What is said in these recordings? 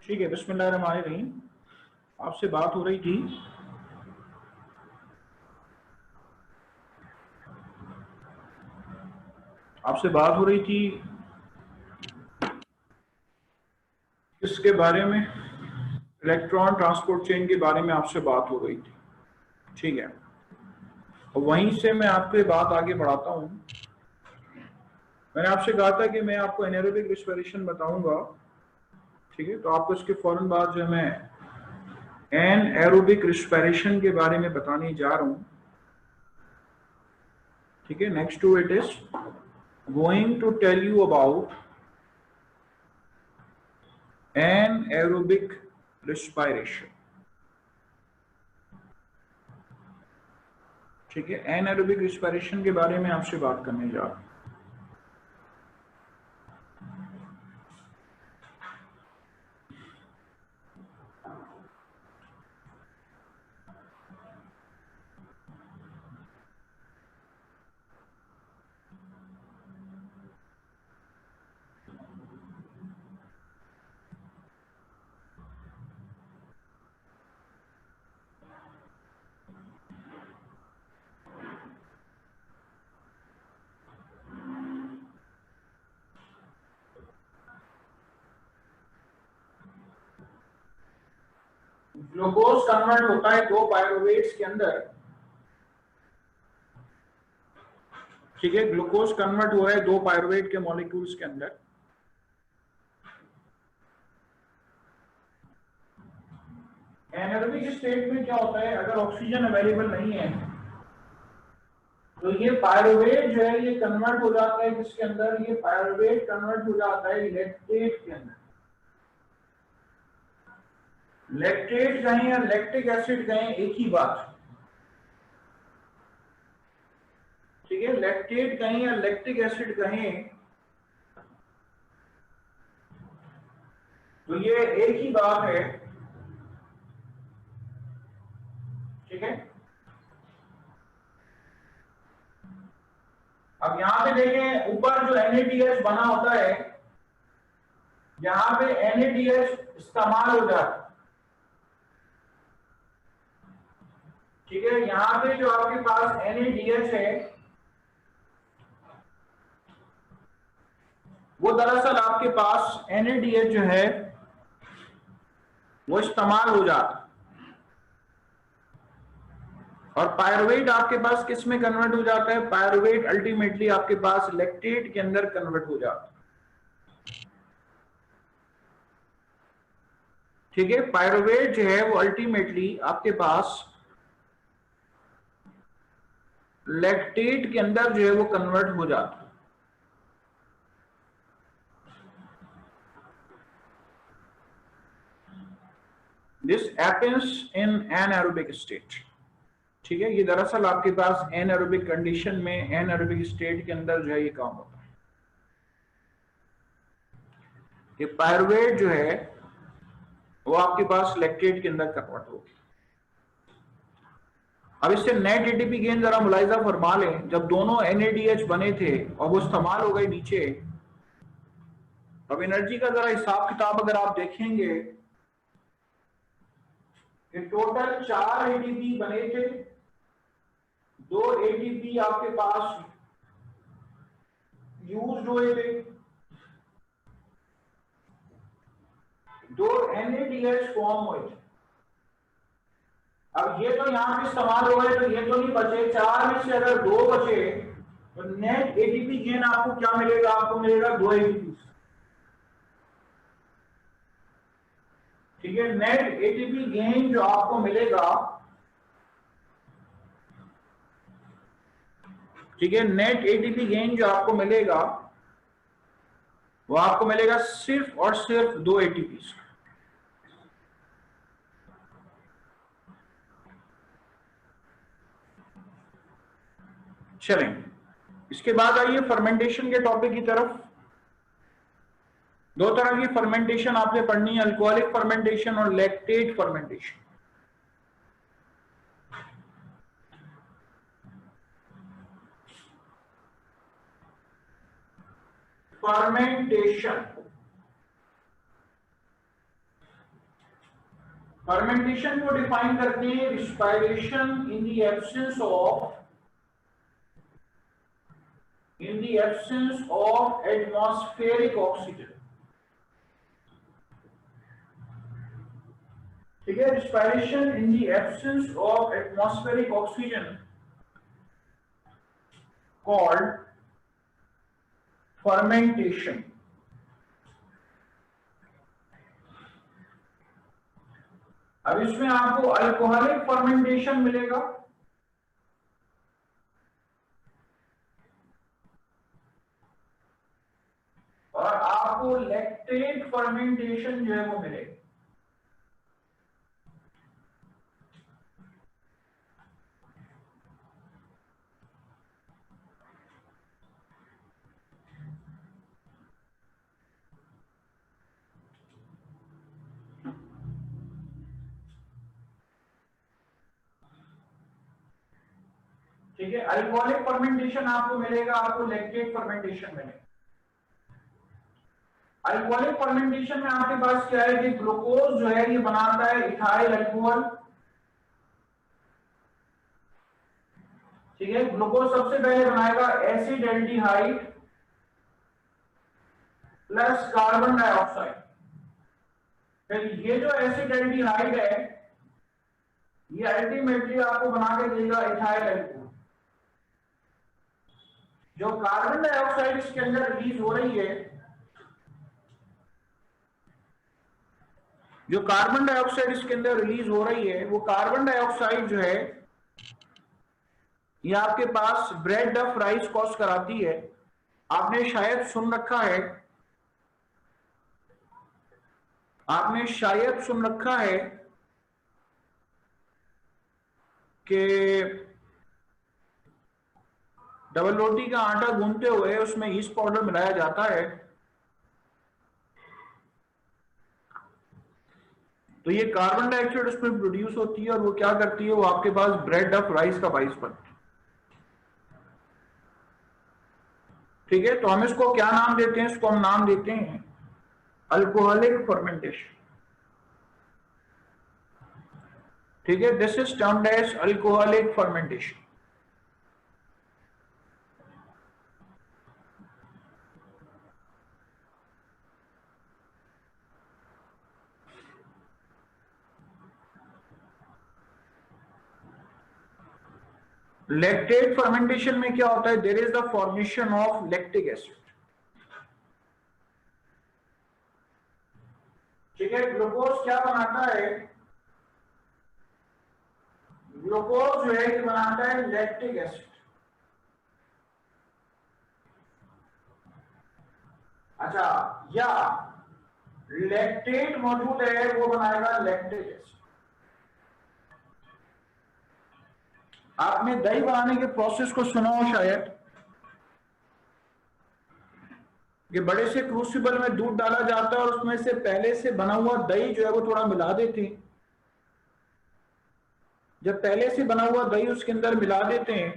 ठीक है, बिस्मिल्लाहिर्रहमानिर्रहीम। आपसे बात हो रही थी इसके बारे में, इलेक्ट्रॉन ट्रांसपोर्ट चेन के बारे में आपसे बात हो रही थी। ठीक है, और वहीं से मैं आपको ये बात आगे बढ़ाता हूँ। मैंने आपसे कहा था कि मैं आपको एनारोबिक रिस्पिरेशन बताऊंगा। ठीक है, तो आपको इसके फौरन बाद जो है मैं एनारोबिक रिस्पिरेशन के बारे में बताने जा रहा हूँ। ठीक है, next to it is going to tell you about anaerobic respiration। ठीक है, एनारोबिक रिस्पिरेशन के बारे में आपसे बात करने जा रहा हूं। ग्लूकोज कन्वर्ट होता है दो पायरुवेट्स के अंदर। ठीक है, ग्लूकोज कन्वर्ट हो रहा है दो पायरुवेट के मॉलिक्यूल्स के अंदर। एनारोबिक स्टेट में क्या होता है, अगर ऑक्सीजन अवेलेबल नहीं है तो ये पायरुवेट जो है ये कन्वर्ट हो जाता है किसके अंदर, ये पायरुवेट कन्वर्ट हो जाता है लैक्टेट के अंदर। लैक्टेट कहें या लैक्टिक एसिड कहें, एक ही बात। ठीक है, लैक्टेट कहें या लैक्टिक एसिड कहें तो ये एक ही बात है। ठीक है, अब यहां पे देखें, ऊपर जो NADH बना होता है, यहां पे NADH इस्तेमाल हो जाता है। ठीक है, यहां पे जो आपके पास NADH है वो दरअसल आपके पास NADH जो है वो इस्तेमाल हो जाता है, और पायरुवेट आपके पास किस में कन्वर्ट हो जाता है, पायरुवेट अल्टीमेटली आपके पास लैक्टेट के अंदर कन्वर्ट हो जाता है। ठीक है, पायरुवेट जो है वो अल्टीमेटली आपके पास लैक्टेट के अंदर जो है वो कन्वर्ट हो जाता है। This happens in anaerobic state. ठीक है, ये दरअसल आपके पास एनारोबिक कंडीशन में, एनारोबिक स्टेट के अंदर जो है ये काम होता है। ये पायरुवेट जो है वो आपके पास लैक्टेट के अंदर कन्वर्ट होगी। अब इससे नेट एटीपी गेन जरा मुलाहिजा फरमा लें, जब दोनों NADH बने थे और वो इस्तेमाल हो गए नीचे। अब एनर्जी का जरा हिसाब किताब अगर आप देखेंगे कि टोटल 4 ATP बने थे, 2 ATP आपके पास यूज हुए थे, 2 NADH फॉर्म हुए थे। अब ये तो यहां पे इस्तेमाल हो गए तो ये तो नहीं बचे, 4 में से अगर 2 बचे तो नेट एटीपी गेन आपको क्या मिलेगा, आपको मिलेगा 2 ATP। ठीक है, नेट एटीपी गेन जो आपको मिलेगा, ठीक है, नेट एटीपी गेन जो आपको मिलेगा वो आपको मिलेगा सिर्फ और सिर्फ 2 ATP। चलें, इसके बाद आइए फर्मेंटेशन के टॉपिक की तरफ। दो तरह की फर्मेंटेशन आपने पढ़नी है, अल्कोहलिक फर्मेंटेशन और लैक्टेट फर्मेंटेशन। फर्मेंटेशन फर्मेंटेशन को डिफाइन करते हैं respiration in the absence of atmospheric oxygen. ठीक है, respiration in the absence of atmospheric oxygen called fermentation. अब इसमें आपको अल्कोहलिक फर्मेंटेशन मिलेगा और आपको लैक्टेट फर्मेंटेशन जो है वो मिलेगा। ठीक है, अल्कोहलिक फर्मेंटेशन आपको मिलेगा, आपको लैक्टेट फर्मेंटेशन मिलेगा। अल्कोहलिक फर्मेंटेशन में आपके पास क्या है कि ग्लूकोज जो है ये बनाता है इथाइल अल्कोहल। ठीक है, ग्लूकोज सबसे पहले बनाएगा acid aldehyde plus carbon dioxide. फिर ये जो एसिड एल्डिहाइड है ये अल्टीमेटली आपको बना के देगा इथाइल अल्कोहल। जो कार्बन डाइऑक्साइड इसके अंदर रिलीज हो रही है, जो कार्बन डाइऑक्साइड इसके अंदर रिलीज हो रही है वो कार्बन डाइऑक्साइड जो है ये आपके पास ब्रेड ऑफ राइस कॉज कराती है। आपने शायद सुन रखा है, आपने शायद सुन रखा है कि डबल रोटी का आटा गूंथते हुए उसमें ईस्ट पाउडर मिलाया जाता है, तो ये कार्बन डाइऑक्साइड उसमें प्रोड्यूस होती है और वो क्या करती है, वो आपके पास ब्रेड ऑफ राइस का बाइस बनती है। ठीक है, तो हम इसको क्या नाम देते हैं, इसको हम नाम देते हैं अल्कोहलिक फर्मेंटेशन। ठीक है, this is termed as alcoholic fermentation. Lactate fermentation में क्या होता है, there is the formation of lactic acid. ठीक है, ग्लूकोज क्या बनाता है, ग्लूकोज जो है कि बनाता है लैक्टिक एसिड। अच्छा, या लैक्टेट मौजूद है वो बनाएगा लैक्टिक एसिड। आपने दही बनाने के प्रोसेस को सुना हो शायद, कि बड़े से क्रूसिबल में दूध डाला जाता है और उसमें से पहले से बना हुआ दही जो है वो थोड़ा मिला देते हैं। जब पहले से बना हुआ दही उसके अंदर मिला देते हैं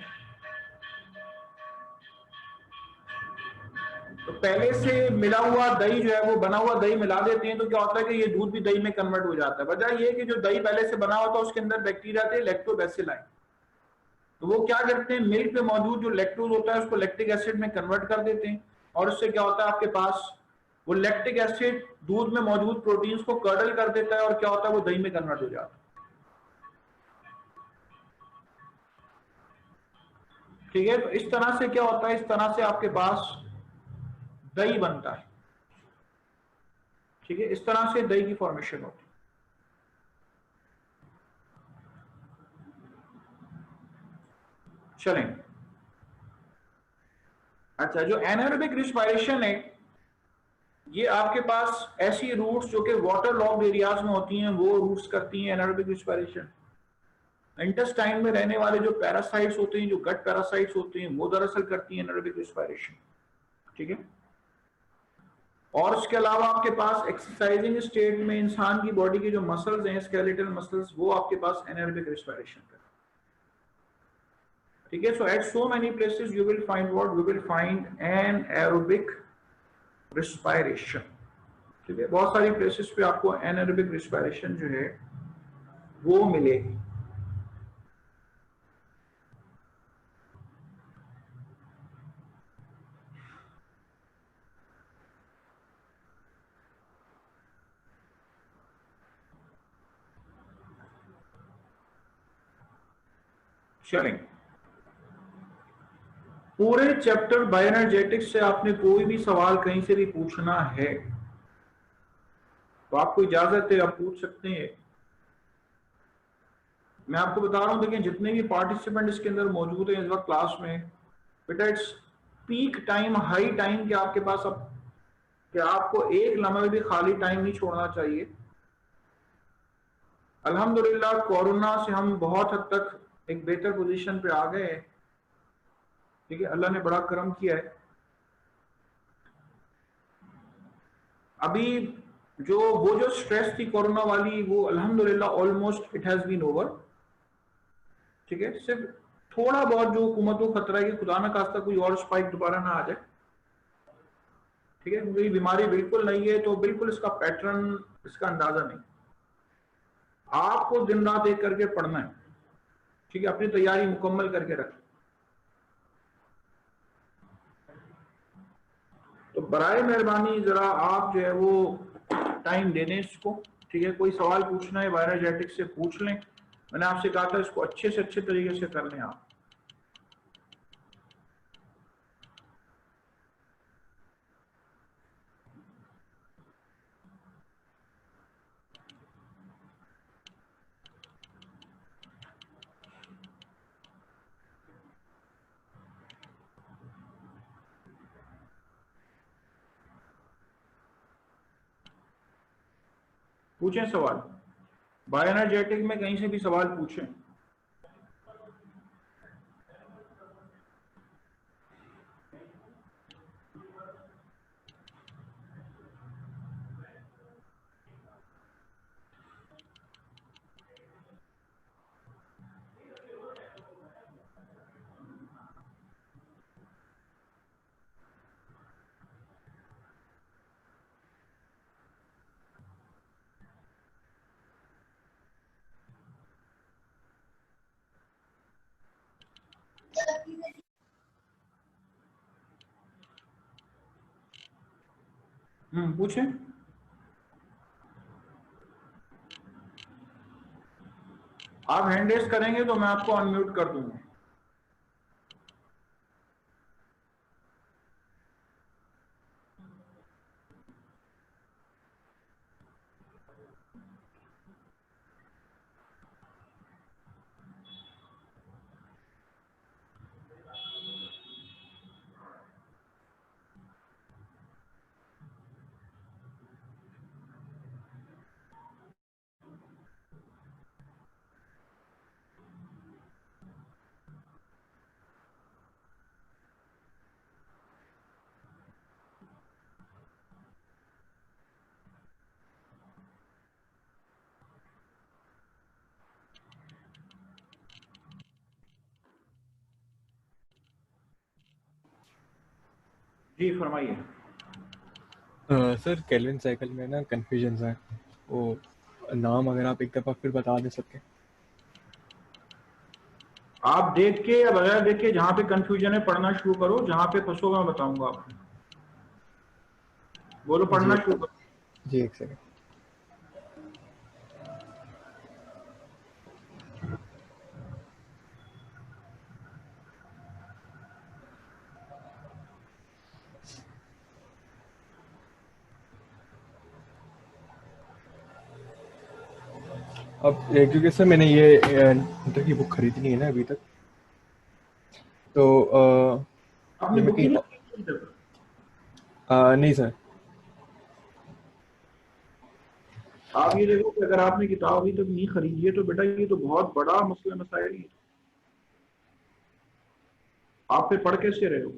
तो पहले से मिला हुआ दही जो है वो बना हुआ दही मिला देते हैं, तो क्या होता है कि ये दूध भी दही में कन्वर्ट हो जाता है। वजह ये कि जो दही पहले से बना होता है उसके अंदर बैक्टीरिया थे लैक्टोबैसिलाई, तो वो क्या करते हैं, मिल्क में मौजूद जो लैक्टोज होता है उसको लैक्टिक एसिड में कन्वर्ट कर देते हैं और उससे क्या होता है आपके पास वो लैक्टिक एसिड दूध में मौजूद प्रोटीन्स को कर्डल कर देता है और क्या होता है वो दही में कन्वर्ट हो जाता है। ठीक है, तो इस तरह से क्या होता है, इस तरह से आपके पास दही बनता है। ठीक है, इस तरह से दही की फॉर्मेशन होती है। चलें, अच्छा, जो एनारोबिक रिस्पायरेशन है ये आपके पास ऐसी रूट्स जो कि वाटर लॉक्ड एरियाज में होती हैं वो रूट्स करती हैं एनारोबिक रिस्पायरेशन। इंटेस्टाइन में रहने वाले जो पैरासाइट्स होते हैं, जो गट पैरासाइट्स होते हैं, वो दरअसल करती हैं एनारोबिक रिस्पायरेशन। ठीक है, और उसके अलावा आपके पास एक्सरसाइजिंग स्टेट में इंसान की बॉडी के जो मसल्स हैं, स्केलेटल मसल्स, वो आपके पास एनारोबिक रिस्पायरेशन करते हैं। ठीक है, so at so many places you will find what, you will find anaerobic respiration. ठीक है, बहुत सारी प्लेसेस पे आपको एनारोबिक रिस्पायरेशन जो है वो मिलेगी। चलेंगे, पूरे चैप्टर बायोएनर्जेटिक्स से आपने कोई भी सवाल कहीं से भी पूछना है तो आपको इजाजत है, आप पूछ सकते हैं। मैं आपको बता रहा हूं, देखिए जितने भी पार्टिसिपेंट इसके अंदर मौजूद हैं इस वक्त क्लास में, बेटा its peak time, high time कि आपके पास अब कि आपको एक लम्हा भी खाली टाइम नहीं छोड़ना चाहिए। अल्हम्दुलिल्लाह कोरोना से हम बहुत हद तक एक बेहतर पोजीशन पे आ गए हैं, ठीक है, अल्लाह ने बड़ा करम किया है। अभी वो जो स्ट्रेस थी कोरोना वाली, वो अल्हम्दुलिल्लाह almost it has been over, ठीक है। सिर्फ थोड़ा बहुत जो हुकूमत को खतरा है कि खुदा न खास्ता कोई और स्पाइक दोबारा ना आ जाए, ठीक है, क्योंकि बीमारी बिल्कुल नहीं है तो बिल्कुल इसका पैटर्न, इसका अंदाजा नहीं। आपको दिन रात एक करके पढ़ना है, ठीक है, अपनी तैयारी मुकम्मल करके रखें। तो बराए मेहरबानी जरा आप जो है वो टाइम दे दें इसको, ठीक है। कोई सवाल पूछना है बायोएनर्जेटिक्स से पूछ लें, मैंने आपसे कहा था इसको अच्छे से अच्छे तरीके से कर लें आप। पूछें सवाल, बायोएनर्जेटिक में कहीं से भी सवाल पूछें। पूछें। आप हैंड रेस करेंगे तो मैं आपको अनम्यूट कर दूंगा। जी फरमाइए। सर केल्विन साइकिल में ना कन्फ्यूजन है, वो नाम अगर आप एक दफ़ा फिर बता दे सके। आप देख के या बगैर देख के जहां पे कंफ्यूजन है पढ़ना शुरू करो, जहां पे फंसोगा मैं बताऊंगा आपको। बोलो, पढ़ना शुरू करो। जी एक सेकंड। अब क्योंकि सर मैंने ये इंटर की बुक खरीदनी है ना अभी तक, तो आपने बुक ही नहीं खरीदी? नहीं सर। आप ये देखो कि अगर आपने किताब अभी तक नहीं खरीदी है तो बेटा ये तो बहुत बड़ा मसला मसाइल है। आप पे पढ़ कैसे रहे हो?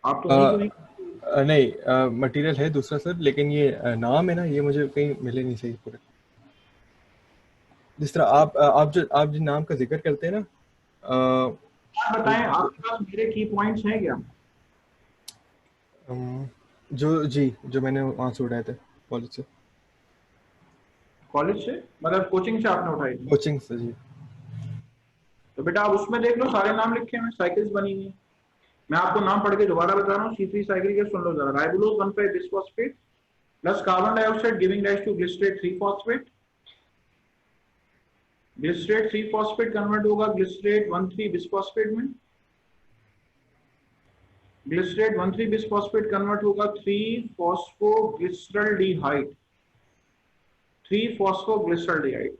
आप तो वहीं को नहीं। नहीं मटेरियल है दूसरा सर, लेकिन ये नाम है ना, ये मुझे कहीं मिले नहीं सही पूरे। जिस तरह आप जिन नाम का जिक्र करते हैं ना, आप बताएं, आपके पास मेरे की पॉइंट्स हैं क्या? जो मैंने वहाँ से उठाए थे कॉलेज से। कॉलेज से मतलब कोचिंग से आपने उठाई थी? कोचिंग से जी। तो बेटा आप उसमें देख लो, सारे नाम लिखे हुए साइकिल्स बनी हुई है। मैं आपको नाम पढ़ के दोबारा बता रहा हूँ, C3 साइकिल के सुन लो जरा। Ribulose 1,5 bisphosphate plus carbon dioxide giving rise to glycerate 3 phosphate. Glycerate 3 phosphate convert होगा ग्लिसरेट 1,3 बिस्फॉस्फेट में। ग्लिसरेट 1,3 बिस्फॉस्फेट कन्वर्ट होगा 3 फॉस्फोग्लिसरल्डिहाइड, 3 फॉस्फोग्लिसरल्डिहाइड।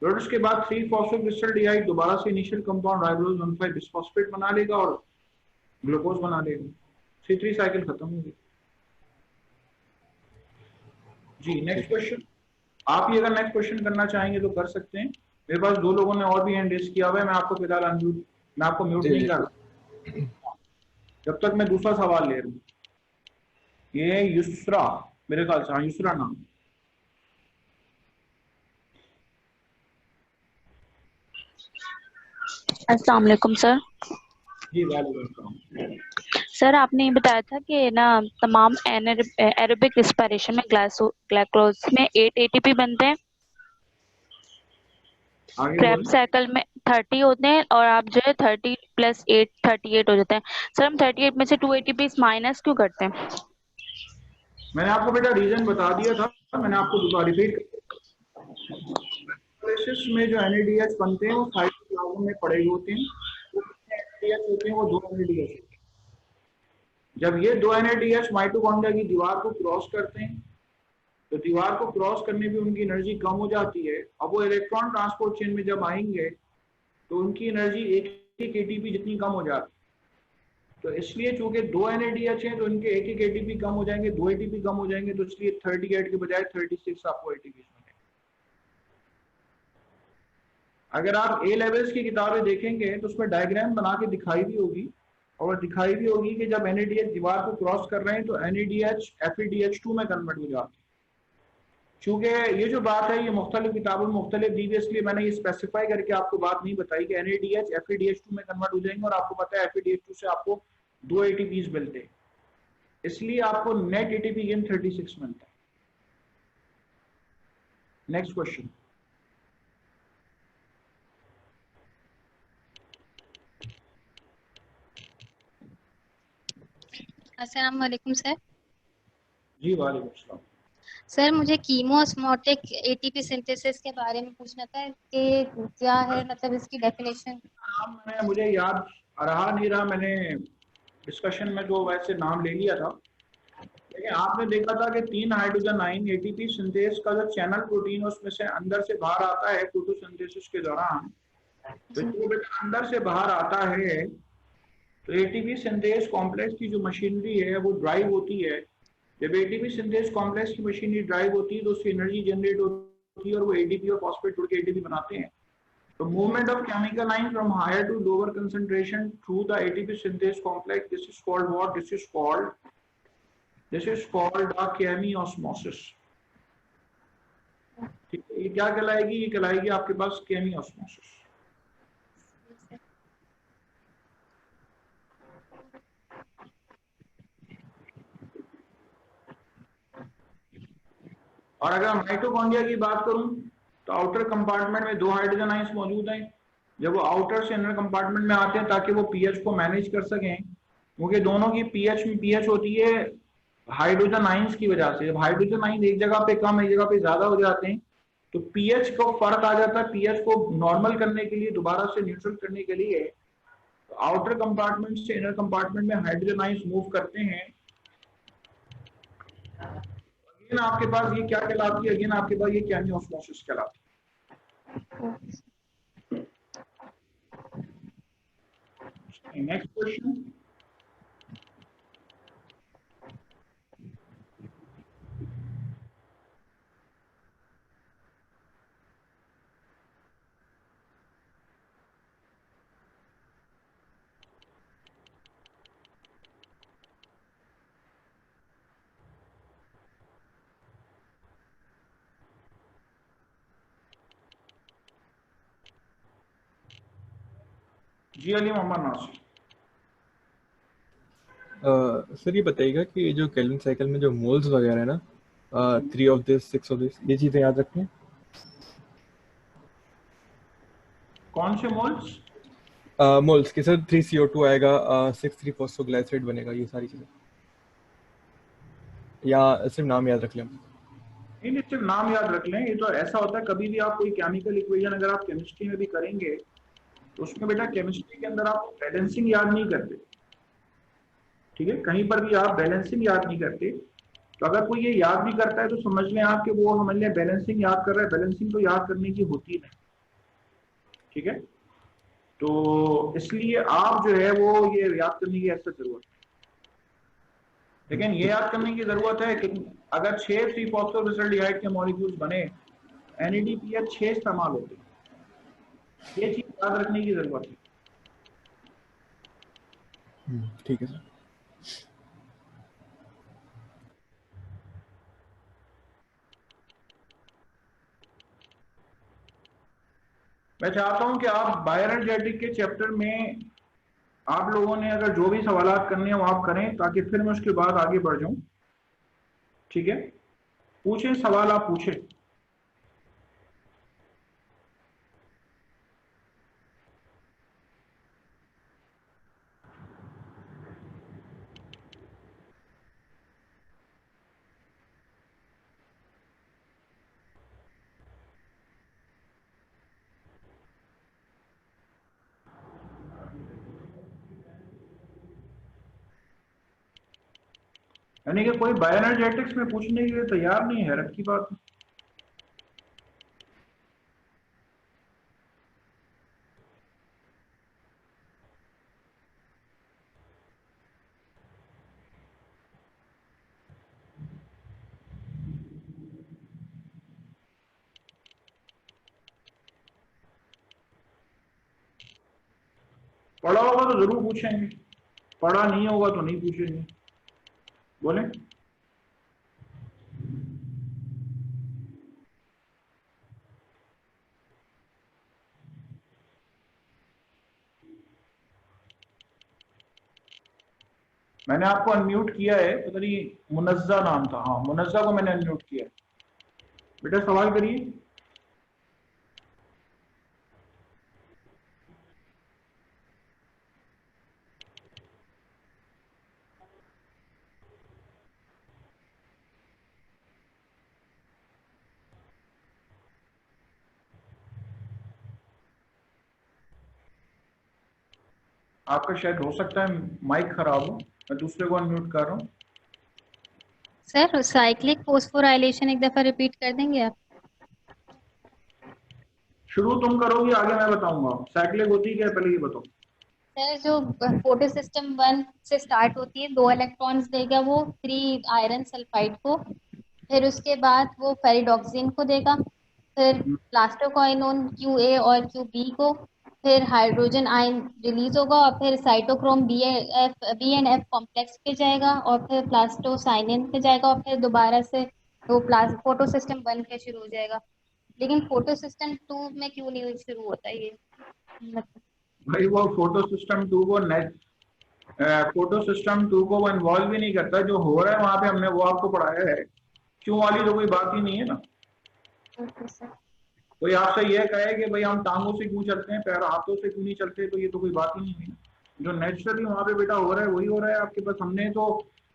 फिर उसके बाद 3 फॉस्फोग्लिसरल्डिहाइड दोबारा से इनिशियल कंपाउंड राइबोलोज 1,5 बिस्फॉस्फेट बना लेगा और ग्लूकोज बना लेगा। C3 साइकिल खत्म होगी जी। नेक्स्ट क्वेश्चन, आप ये अगर नेक्स्ट क्वेश्चन करना चाहेंगे तो कर सकते हैं। मेरे पास दो लोगों ने और भी हैंड रेज किया हुआ है, मैं आपको फिलहाल अनम्यूट, मैं आपको म्यूट जी नहीं जी कर रहा जब तक मैं दूसरा सवाल ले रहा हूँ। ये युसरा, मेरे ख्याल से हाँ युसरा नाम। अस्सलाम वालेकुम सर। जी वालेकुम। सर आपने ये बताया था कि ना तमाम एरोबिक रिस्पिरेशन में ग्लाइकोज में 8 एटीपी बनते हैं, आगे क्रेब्स बोले। साइकिल में 30 होते हैं और आप जो है 30 + 8 38 हो जाते हैं। सर हम 38 में से 2 एटीपी माइनस क्यों करते हैं? मैंने आपको बेटा रीजन बता दिया था, मैंने आपको दोबारा रिपीट में जो NADH बनते हैं वो साइटोप्लाज्म में पड़े होते हैं। वो कितने NADH होते हैं? वो 2 NADH होते हैं। जब ये 2 NADH माइटोकॉन्ड्रिया की दीवार को क्रॉस करते हैं तो दीवार को क्रॉस करने में उनकी एनर्जी कम हो जाती है। अब वो इलेक्ट्रॉन ट्रांसपोर्ट चेन में जब आएंगे तो उनकी एनर्जी एक ATP जितनी कम हो जाती है। तो इसलिए चूंकि 2 NADH हैं तो इनके एक ATP कम हो जाएंगे, 2 ATP कम हो जाएंगे, तो इसलिए 38 के बजाय 36 आपको ATP मिलेंगे। अगर आप A लेवल्स की किताबें देखेंगे तो उसमें डायग्राम बना के दिखाई भी होगी, और दिखाई भी होगी कि जब NADH दीवार को क्रॉस कर रहे हैं तो NADH FeDH2 में कन्वर्ट हो जाती है। चूंकि ये जो बात है ये मुख्तलिफ किताबों में मुख्तलिफ दी हुई, इसलिए मैंने ये स्पेसिफाई करके आपको बात नहीं बताई कि NADH FeDH2 में कन्वर्ट हो जाएंगे, और आपको पता है FeDH2 से आपको 2 ATPs मिलते हैं, इसलिए आपको नेट ATP गेन 36 मिलता है। Next question. अस्सलाम वालेकुम सर। जी वालेकुम सलाम। सर मुझे कीमोस्मोटिक एटीपी सिंथेसिस के बारे में पूछना था कि क्या है, मतलब इसकी डेफिनेशन। मैंने मुझे याद रहा नहीं रहा, मैंने डिस्कशन में तो वैसे नाम ले लिया था, लेकिन आपने देखा था कि 3 हाइड्रोजन आयन ATP सिंथेस का जो चैनल प्रोटीन उसमें से अंदर से बाहर आता है फोटोसिंथेसिस के दौरान, तो जो अंदर से बाहर आता है तो ATP सिंथेस कॉम्प्लेक्स की जो मशीनरी है वो ड्राइव होती है। जब ATP सिंथेस कॉम्प्लेक्स की मशीनरी ड्राइव होती है तो उससे एनर्जी जनरेट होती है और वो ADP और फॉस्फेट जुड़ के ATP बनाते हैं। तो movement of chemical ion from higher to lower concentration through the ATP synthase complex, this is called what? This is called the chemiosmosis. ठीक है, ये क्या कहलाएगी? ये कहलाएगी आपके पास केमियोस्मोसिस। और अगर माइटोकॉन्ड्रिया की बात करूं तो आउटर कंपार्टमेंट में 2 हाइड्रोजन आयंस मौजूद हैं। जब वो आउटर से इनर कंपार्टमेंट में आते हैं ताकि वो पीएच को मैनेज कर सकें, क्योंकि दोनों की पीएच होती है हाइड्रोजन आयंस की वजह से। जब हाइड्रोजन आयन एक जगह पे कम एक जगह पे ज्यादा हो जाते हैं तो पीएच को फर्क आ जाता है। पीएच को नॉर्मल करने के लिए, दोबारा से न्यूट्रल करने के लिए, तो आउटर कंपार्टमेंट से इनर कंपार्टमेंट में हाइड्रोजन आयंस मूव करते हैं। अगेन आपके पास ये क्या कहलाती है? अगेन आपके पास ये केमियोस्मोसिस कहलाती है। Next question. जी अली मोहम्मद नासिर। सर ये बताइएगा कि जो केल्विन साइकिल में जो मोल्स वगैरह है ना, 3 of this 6 of this, ये चीज़ें याद रखें। कौन से मोल्स? मोल्स के सर 3CO2 आएगा, 6,3-फॉस्फोग्लाइसरेट बनेगा, ये सारी चीजें, या सिर्फ नाम याद रख लें? नहीं, सिर्फ नाम याद रख लें। ये तो ऐसा होता है, कभी भी आप कोई केमिकल इक्वेशन अगर आप केमिस्ट्री में भी करेंगे तो उसमें बेटा केमिस्ट्री के अंदर आप बैलेंसिंग याद नहीं करते, ठीक है? कहीं पर भी आप बैलेंसिंग याद नहीं करते। तो अगर कोई ये याद भी करता है तो समझ लें आप कि वो समझ लें बैलेंसिंग याद कर रहा है। बैलेंसिंग तो याद करने की होती नहीं, ठीक है? तो इसलिए आप जो है वो ये याद करने की ऐसा जरूरत है। लेकिन ये याद करने की जरूरत है कि अगर 6 3-फॉस्फोरेसिल्डिहाइड के मॉलिक्यूल्स बने, NADPH 6 इस्तेमाल होते हैं। ये चीज याद रखने की जरूरत है। ठीक है सर। मैं चाहता हूं कि आप बायोएनर्जेटिक के चैप्टर में आप लोगों ने अगर जो भी सवालात करने हैं वो आप करें, ताकि फिर मैं उसके बाद आगे बढ़ जाऊं, ठीक है? पूछें, सवाल आप पूछें। यानी कि कोई बायोएनर्जेटिक्स में पूछने के लिए तैयार नहीं है, हैरत की बात है। पढ़ा होगा तो जरूर पूछेंगे, पढ़ा नहीं होगा तो नहीं पूछेंगे। बोले? मैंने आपको अनम्यूट किया है, पता नहीं मुनज्जा नाम था। हाँ, मुनज्जा को मैंने अनम्यूट किया है। बेटा सवाल करिए। आपका शायद हो सकता है माइक खराब हो, मैं दूसरे को अनम्यूट कर रहा हूँ। सर साइक्लिक फोस्फोराइलेशन एक दफा रिपीट कर देंगे आप? शुरू तुम करोगी, आगे मैं बताऊंगा। साइक्लिक होती क्या है पहले ये बताओ। सर जो फोटो सिस्टम 1 से स्टार्ट होती है, 2 इलेक्ट्रॉन्स देगा वो 3 आयरन सल्फाइड को, फिर उसके बाद वो फेरिडोक्सिन को देगा, फिर प्लास्टोक्वाइनोन QA और QB को, फिर हाइड्रोजन आयन रिलीज होगा और फिर साइटोक्रोम BNF कॉम्प्लेक्स पे जाएगा और फिर प्लास्टोसाइनिन पे जाएगा और फिर दोबारा से वो फोटो सिस्टम 1 पे शुरू हो जाएगा। लेकिन फोटो सिस्टम 2 में क्यों नहीं शुरू होता ये? भाई वो फोटो सिस्टम 2 को फोटो सिस्टम 2 को वो इन्वॉल्व भी नहीं करता। जो हो रहा है वहां पे हमने वो आपको पढ़ाया है। क्यों वाली तो कोई बात ही नहीं है ना। कोई आपसे ये कहे कि भाई हम टांगों से क्यों चलते हैं, पैर हाथों से क्यों नहीं चलते, तो ये तो कोई बात ही नहीं है। जो नेचुरली वहां पे बेटा हो रहा है वही हो रहा है आपके पास। हमने तो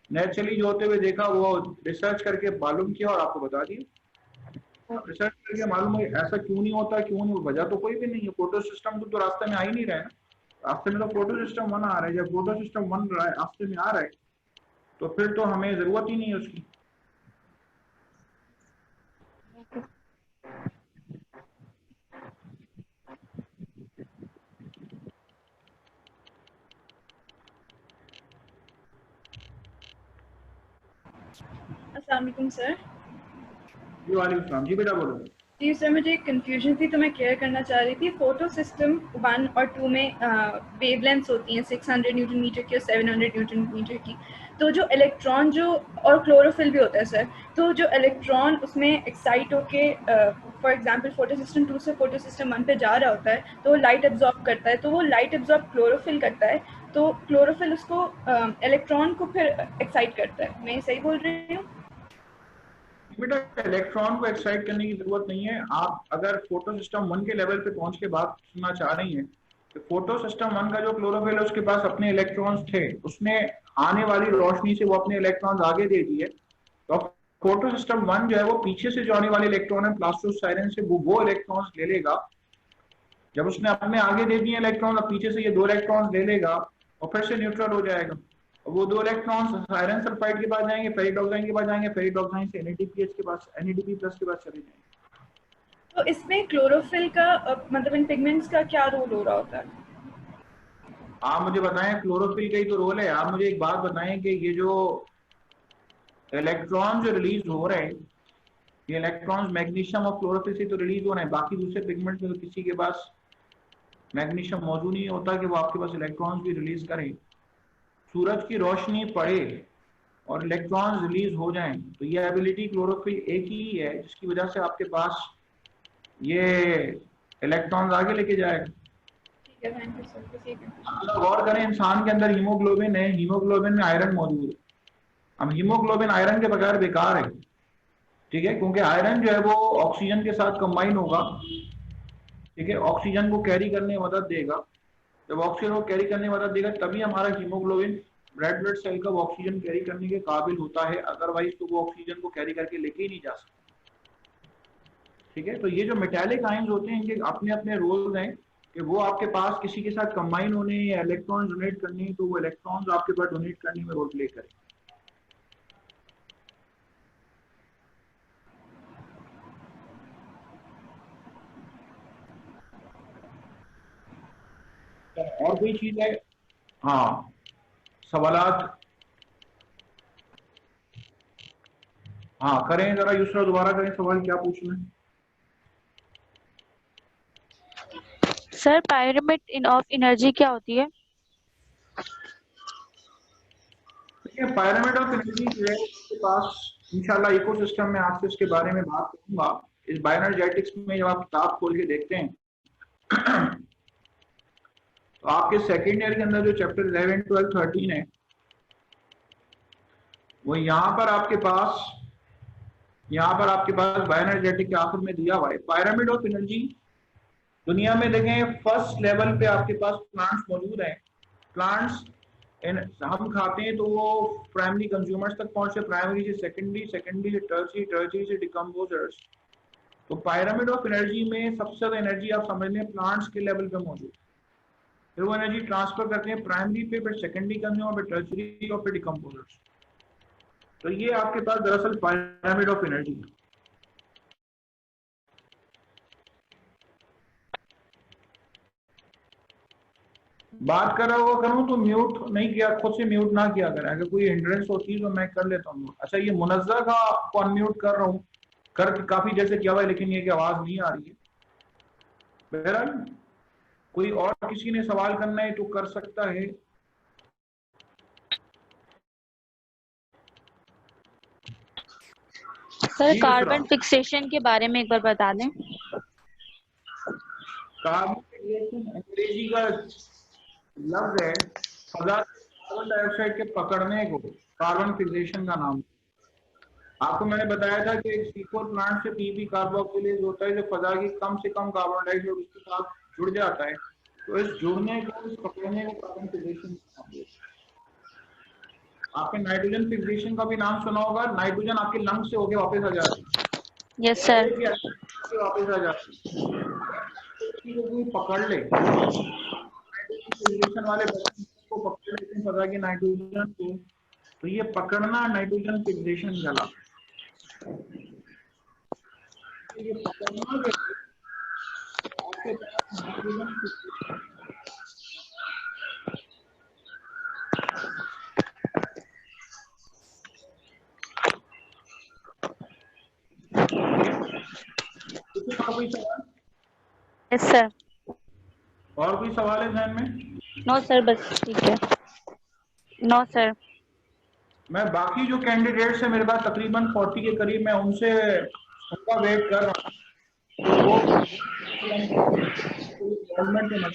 नेचुरली जो होते हुए देखा, वो रिसर्च करके मालूम किया और आपको बता दिया। रिसर्च करके मालूम हुई ऐसा क्यों नहीं होता, क्यों नहीं, वजह तो कोई भी नहीं है। फोटो सिस्टम तो रास्ते में आ ही नहीं रहा है ना। रास्ते में तो फोटो सिस्टम 1 आ रहा है। जब फोटो सिस्टम 1 रास्ते में आ रहा है तो फिर तो हमें जरूरत ही नहीं है उसकी। अस्सलाम वालेकुम सर। जी वालेकुम सलाम। जी बेटा बोलो। जी सर, मुझे एक कन्फ्यूजन थी तो मैं क्लियर करना चाह रही थी। फोटो सिस्टम 1 और 2 में वेवलेंथ्स होती हैं 600 न्यूटन मीटर की और 700 न्यूटन मीटर की। तो जो इलेक्ट्रॉन जो और क्लोरोफिल भी होता है सर, तो जो इलेक्ट्रॉन उसमें एक्साइट होके फॉर एग्जांपल फोटो सिस्टम 2 से फोटो सिस्टम 1 पे जा रहा होता है तो वो लाइट एब्जॉर्ब करता है। तो वो लाइट एब्जॉर्ब क्लोरोफिल करता है, तो क्लोरोफिल उसको इलेक्ट्रॉन को फिर एक्साइट करता है। मैं सही बोल रही हूँ? बेटा इलेक्ट्रॉन को एक्साइट करने की जरूरत नहीं है। आप अगर फोटो सिस्टम 1 के लेवल पे पहुंच के बात सुनना चाह रही हैं, तो फोटो सिस्टम 1 का जो क्लोरोफिल है उसके पास अपने इलेक्ट्रॉन्स थे, उसने आने वाली रोशनी से वो अपने इलेक्ट्रॉन्स आगे दे दिए। तो फोटो सिस्टम 1 जो है वो पीछे से जो आने वाले इलेक्ट्रॉन है प्लास्टोसाइरेन से वो इलेक्ट्रॉन्स ले लेगा। जब उसने अपने आगे दे दिए इलेक्ट्रॉन, अब पीछे से ये 2 इलेक्ट्रॉन्स ले लेगा और फिर से न्यूट्रल हो जाएगा। वो 2 इलेक्ट्रॉन्स आयरन सल्फाइड के पास जाएंगे, फेरिडोक्साइन के पास जाएंगे, फेरिडोक्साइन से NADPH के पास, NADP+ के पास चले जाएंगे। तो इसमें क्लोरोफिल का मतलब इन पिगमेंट्स का क्या रोल हो रहा होता है? आप मुझे बताएं, क्लोरोफिल का ही तो रोल है। आप मुझे एक बात बताएं कि ये जो इलेक्ट्रॉन जो रिलीज हो रहे हैं, ये इलेक्ट्रॉन्स मैग्नीशियम और क्लोरोफिल से तो रिलीज हो रहे हैं, बाकी दूसरे पिगमेंट में तो किसी के पास मैग्नीशियम मौजूद नहीं होता कि वो आपके पास इलेक्ट्रॉन्स भी रिलीज करें। सूरज की रोशनी पड़े और इलेक्ट्रॉन्स रिलीज हो जाएं, तो ये एबिलिटी क्लोरोफिल एक ही है जिसकी वजह से आपके पास ये इलेक्ट्रॉन्स आगे लेके जाएगा। ठीक है, थैंक यू सर। ठीक है, अगर गौर करें, इंसान के अंदर हीमोग्लोबिन है, हीमोग्लोबिन में आयरन मौजूद है। अब हीमोग्लोबिन आयरन के बगैर बेकार है, ठीक है, क्योंकि आयरन जो है वो ऑक्सीजन के साथ कंबाइन होगा, ठीक है, ऑक्सीजन को कैरी करने में मदद देगा। जब ऑक्सीजन को कैरी करने में मदद देगा तभी हमारा हीमोग्लोबिन रेड ब्लड सेल का ऑक्सीजन कैरी करने के काबिल होता है, अदरवाइज तो वो ऑक्सीजन को कैरी करके लेके ही नहीं जा सकता। ठीक है, तो ये जो मेटालिक आयंस होते हैं इनके अपने अपने रोल्स हैं कि वो आपके पास किसी के साथ कंबाइन होने या इलेक्ट्रॉन डोनेट करने, तो वो इलेक्ट्रॉन्स आपके पास डोनेट करने में रोल प्ले करें। और कोई चीज है? हाँ, सवालात हाँ करें, जरा यूसरा दोबारा करें, सवाल क्या पूछना है? सर पायरामिड ऑफ एनर्जी क्या होती है? पायरामिड ऑफ एनर्जी जो है उसके पास इंशाल्लाह इकोसिस्टम में आपसे इसके बारे में बात करूंगा। इस बायोएनर्जेटिक्स में जब आप किताब खोल के देखते हैं तो आपके सेकेंड ईयर के अंदर जो चैप्टर 11, 12, 13 है वो यहाँ पर आपके पास बायोएनर्जेटिक के आखिर में दिया हुआ है। पायरामिड ऑफ एनर्जी दुनिया में देखें फर्स्ट लेवल पे आपके पास प्लांट्स मौजूद हैं। प्लांट्स हम खाते हैं तो वो प्राइमरी कंज्यूमर्स तक पहुंचे, प्राइमरी से सेकेंडरी, सेकेंडरी से टर्शरी, टर्शरी से डिकम्पोजर्स। तो पायरामिड ऑफ एनर्जी में सबसे ज्यादा एनर्जी आप समझ लें प्लांट्स के लेवल पे मौजूद, फिर वो एनर्जी ट्रांसफर करते हैं प्राइमरी पे, फिर सेकेंडरी कंज्यूमर, फिर टर्शरी और फिर डिकम्पोजर्स। तो ये आपके पास दरअसल पायरामिड ऑफ एनर्जी है। बात कर रहा हुआ करूं तो म्यूट नहीं किया, खुद से म्यूट ना किया करें, अगर कोई हिंड्रेंस होती है तो मैं कर लेता हूँ। अच्छा, ये मुनज़्ज़ा का को अनम्यूट कर रहा हूँ, कर काफी जैसे किया हुआ है, लेकिन ये की आवाज नहीं आ रही है। बहरहाल कोई और किसी ने सवाल करना है तो कर सकता है। सर कार्बन फिक्सेशन के बारे में एक बार बता दें। कार्बन फिक्सेशन अंग्रेजी का लफ्ज है, फजा कार्बन डाइऑक्साइड के पकड़ने को कार्बन फिक्सेशन का नाम। आपको मैंने बताया था कि एक C4 प्लांट से PP कार्बोक्सिलेज होता है जो फजा की कम से कम कार्बन डाइऑक्साइड उसके साथ जुड़ जाता है, तो इस जुड़ने को, इस पकड़ने को कार्बन फिक्सेशन कहते हैं। आपने नाइट्रोजन फिक्सेशन का भी नाम सुना होगा, नाइट्रोजन आपके लंग से होके वापस आ जाती है। Yes sir. वापस आ जाती है, कोई पकड़ ले, फिक्सेशन वाले को पकड़ लेते हैं फजा के नाइट्रोजन को, तो ये पकड़ना नाइट्रोजन फिक्सेशन कहलाता है। ये पकड़ना आपके नाइट्रोजन फिक्सेशन। कोई सवाल? Yes sir. और कोई सवाल है ध्यान में? नो सर, बस ठीक है। No sir. मैं बाकी जो कैंडिडेट्स है मेरे पास तकरीबन 40 के करीब, मैं उनका वेट कर रहा हूँ, तो वो गवर्नमेंट में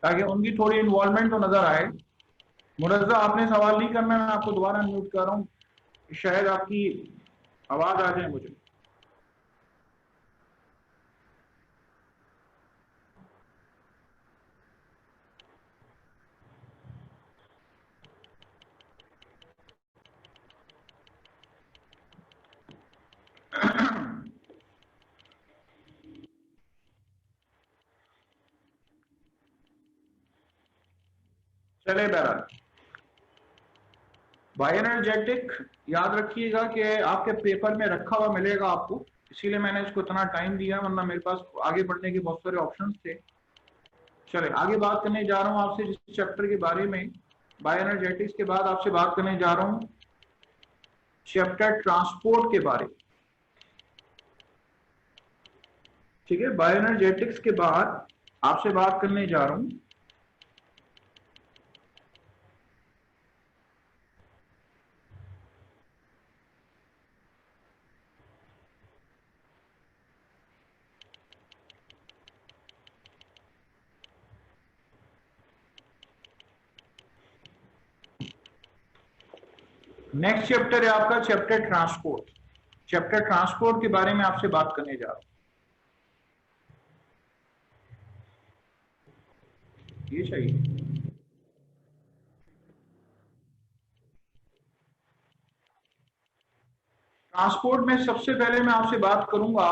ताकि उनकी थोड़ी इन्वॉल्वमेंट तो नजर आए। मुरज़्ज़ा आपने सवाल नहीं करना, मैं आपको दोबारा म्यूट कर रहा हूँ, शायद आपकी आवाज आ जाए मुझे। चले बहरहाल, बायोएनर्जेटिक याद रखिएगा कि आपके पेपर में रखा हुआ मिलेगा आपको, इसीलिए मैंने इसको इतना टाइम दिया, वरना मेरे पास आगे बढ़ने के बहुत सारे ऑप्शंस थे। चले आगे बात करने जा रहा हूं आपसे जिस चैप्टर के बारे में, बायोएनर्जेटिक्स के बाद आपसे बात करने जा रहा हूं चैप्टर ट्रांसपोर्ट के बारे में। ठीक है, बायोएनर्जेटिक्स के बाद आपसे बात करने जा रहा हूं नेक्स्ट चैप्टर है आपका चैप्टर ट्रांसपोर्ट। चैप्टर ट्रांसपोर्ट के बारे में आपसे बात करने जा रहा हूं। ये चाहिए ट्रांसपोर्ट में सबसे पहले मैं आपसे बात करूंगा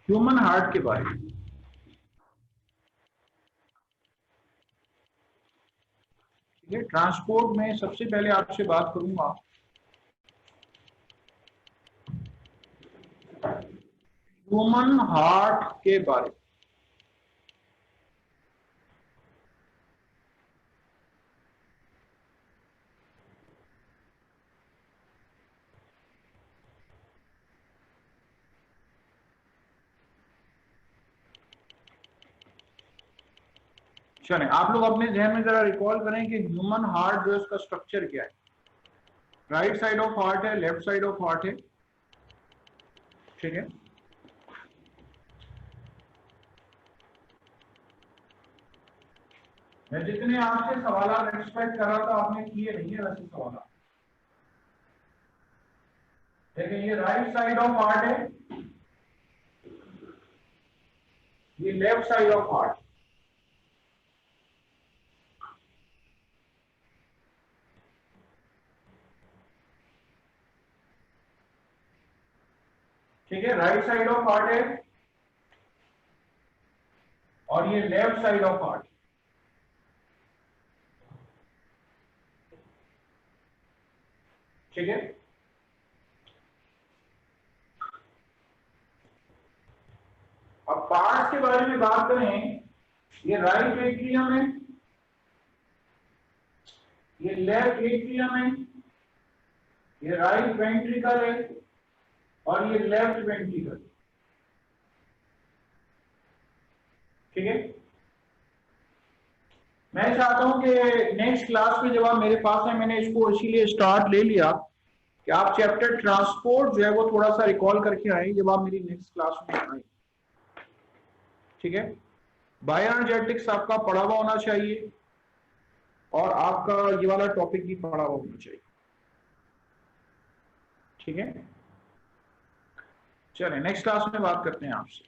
ह्यूमन हार्ट के बारे में। ठीक है, ट्रांसपोर्ट में सबसे पहले आपसे बात करूंगा ह्यूमन हार्ट के बारे में। चलें, आप लोग अपने जहन में जरा रिकॉल करें कि ह्यूमन हार्ट जो है उसका स्ट्रक्चर क्या है। राइट साइड ऑफ हार्ट है, लेफ्ट साइड ऑफ हार्ट है। ठीक है, मैं जितने आपसे सवाल एक्सपेक्ट कर रहा था आपने किए नहीं है वैसे सवाल। देखिए, ये राइट साइड ऑफ हार्ट है, ये लेफ्ट साइड ऑफ हार्ट। ठीक है, राइट साइड ऑफ हार्ट है और ये लेफ्ट साइड ऑफ हार्ट। ठीक है, अब पार्ट्स के बारे में बात करें, ये राइट एट्रियम है, ये लेफ्ट एट्रियम है, ये राइट वेंट्रिकल है और ये लेफ्ट वेंट्रिकल। ठीक है, मैं चाहता हूं कि नेक्स्ट क्लास में जब आप मेरे पास है, मैंने इसको इसीलिए स्टार्ट ले लिया कि आप चैप्टर ट्रांसपोर्ट जो है वो थोड़ा सा रिकॉल करके आए जब आप मेरी नेक्स्ट क्लास में आए। ठीक है, बायोएनर्जेटिक्स आपका पढ़ा हुआ होना चाहिए और आपका ये वाला टॉपिक भी पढ़ा हुआ होना चाहिए। ठीक है, चलिए नेक्स्ट क्लास में बात करते हैं आपसे।